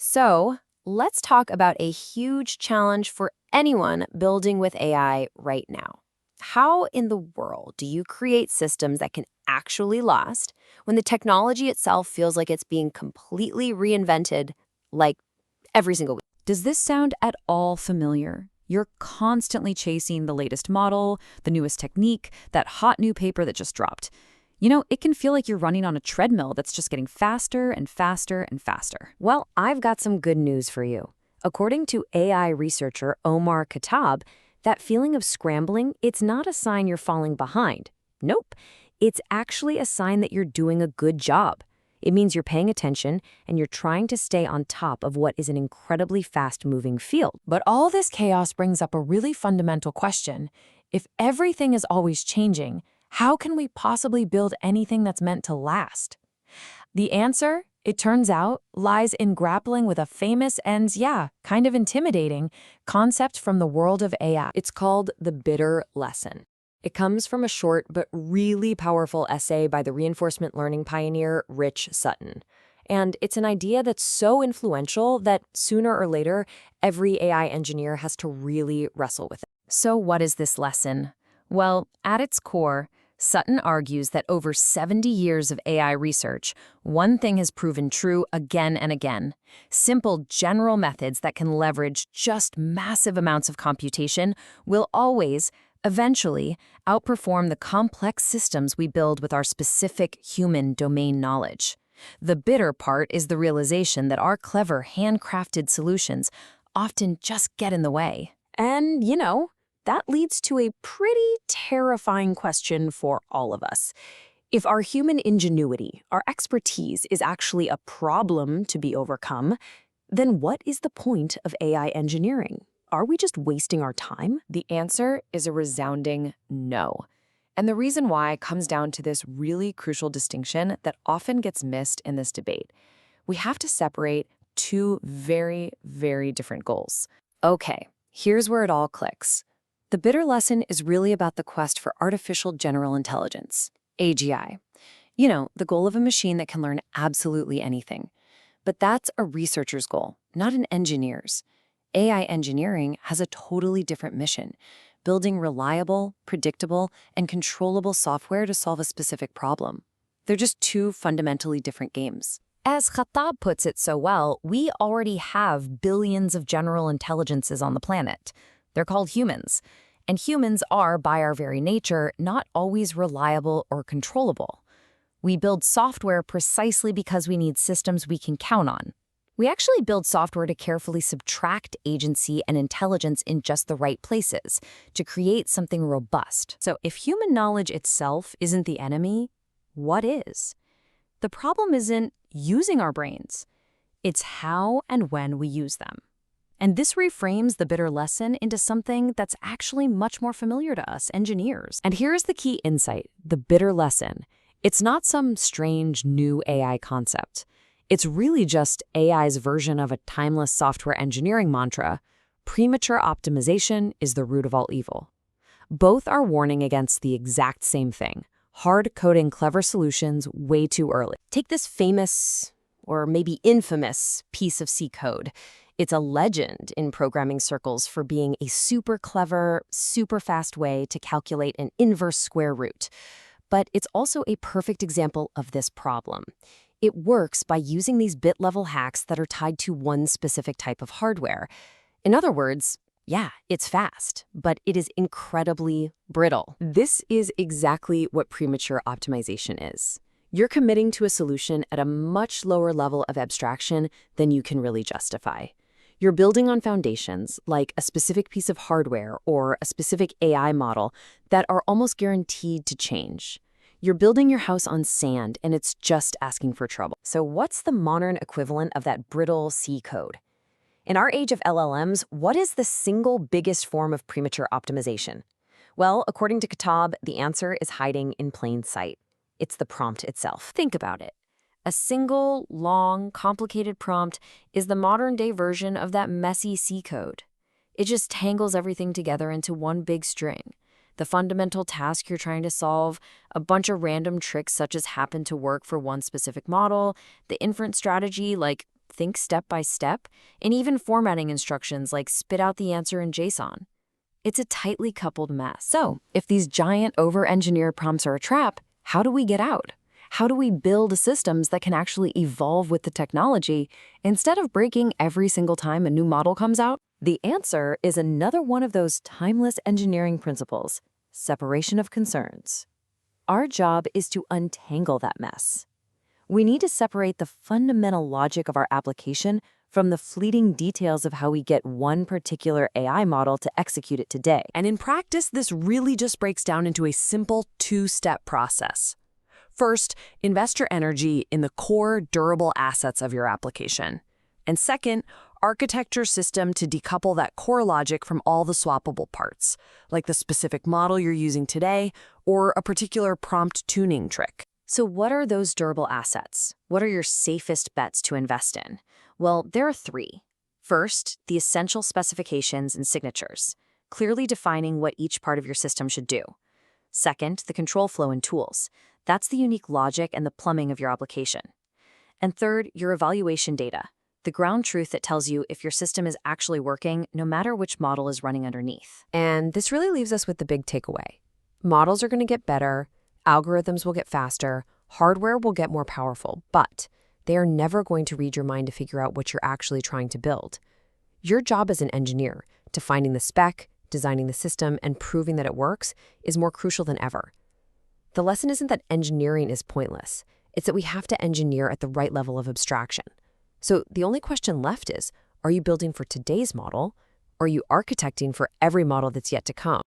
So, let's talk about a huge challenge for anyone building with AI right now. How in the world do you create systems that can actually last when the technology itself feels like it's being completely reinvented, like every single week? Does this sound at all familiar? You're constantly chasing the latest model, the newest technique, that hot new paper that just dropped. It can feel like you're running on a treadmill that's just getting faster and faster and faster. Well, I've got some good news for you. According to AI researcher Omar Khattab, that feeling of scrambling, it's not a sign you're falling behind. Nope. It's actually a sign that you're doing a good job. It means you're paying attention and you're trying to stay on top of what is an incredibly fast-moving field. But all this chaos brings up a really fundamental question. If everything is always changing, how can we possibly build anything that's meant to last? The answer, it turns out, lies in grappling with a famous and, kind of intimidating concept from the world of AI. It's called the bitter lesson. It comes from a short but really powerful essay by the reinforcement learning pioneer Rich Sutton. And it's an idea that's so influential that sooner or later, every AI engineer has to really wrestle with it. So what is this lesson? Well, at its core, Sutton argues that over 70 years of AI research, one thing has proven true again and again. Simple general methods that can leverage just massive amounts of computation will always, eventually, outperform the complex systems we build with our specific human domain knowledge. The bitter part is the realization that our clever, handcrafted solutions often just get in the way. And, that leads to a pretty terrifying question for all of us. If our human ingenuity, our expertise, is actually a problem to be overcome, then what is the point of AI engineering? Are we just wasting our time? The answer is a resounding no. And the reason why comes down to this really crucial distinction that often gets missed in this debate. We have to separate two very, very different goals. Okay, here's where it all clicks. The bitter lesson is really about the quest for artificial general intelligence, AGI. The goal of a machine that can learn absolutely anything. But that's a researcher's goal, not an engineer's. AI engineering has a totally different mission, building reliable, predictable, and controllable software to solve a specific problem. They're just two fundamentally different games. As Khattab puts it so well, we already have billions of general intelligences on the planet. They're called humans. And humans are, by our very nature, not always reliable or controllable. We build software precisely because we need systems we can count on. We actually build software to carefully subtract agency and intelligence in just the right places, to create something robust. So if human knowledge itself isn't the enemy, what is? The problem isn't using our brains. It's how and when we use them. And this reframes the bitter lesson into something that's actually much more familiar to us engineers. And here's the key insight, the bitter lesson. It's not some strange new AI concept. It's really just AI's version of a timeless software engineering mantra. Premature optimization is the root of all evil. Both are warning against the exact same thing, hard-coding clever solutions way too early. Take this famous, or maybe infamous, piece of C code. It's a legend in programming circles for being a super clever, super fast way to calculate an inverse square root. But it's also a perfect example of this problem. It works by using these bit-level hacks that are tied to one specific type of hardware. In other words, it's fast, but it is incredibly brittle. This is exactly what premature optimization is. You're committing to a solution at a much lower level of abstraction than you can really justify. You're building on foundations, like a specific piece of hardware or a specific AI model, that are almost guaranteed to change. You're building your house on sand, and it's just asking for trouble. So what's the modern equivalent of that brittle C code? In our age of LLMs, what is the single biggest form of premature optimization? Well, according to Khattab, the answer is hiding in plain sight. It's the prompt itself. Think about it. A single, long, complicated prompt is the modern-day version of that messy C code. It just tangles everything together into one big string. The fundamental task you're trying to solve, a bunch of random tricks such as happen to work for one specific model, the inference strategy like think step by step, and even formatting instructions like spit out the answer in JSON. It's a tightly coupled mess. So, if these giant over-engineered prompts are a trap, how do we get out? How do we build systems that can actually evolve with the technology instead of breaking every single time a new model comes out? The answer is another one of those timeless engineering principles: separation of concerns. Our job is to untangle that mess. We need to separate the fundamental logic of our application from the fleeting details of how we get one particular AI model to execute it today. And in practice, this really just breaks down into a simple two-step process. First, invest your energy in the core durable assets of your application. And second, architect your system to decouple that core logic from all the swappable parts, like the specific model you're using today or a particular prompt tuning trick. So what are those durable assets? What are your safest bets to invest in? Well, there are three. First, the essential specifications and signatures, clearly defining what each part of your system should do. Second, the control flow and tools. That's the unique logic and the plumbing of your application. And third, your evaluation data, the ground truth that tells you if your system is actually working, no matter which model is running underneath. And this really leaves us with the big takeaway. Models are going to get better, algorithms will get faster, hardware will get more powerful, but they are never going to read your mind to figure out what you're actually trying to build. Your job as an engineer, to finding the spec, designing the system, and proving that it works, is more crucial than ever. The lesson isn't that engineering is pointless. It's that we have to engineer at the right level of abstraction. So the only question left is, are you building for today's model, or are you architecting for every model that's yet to come?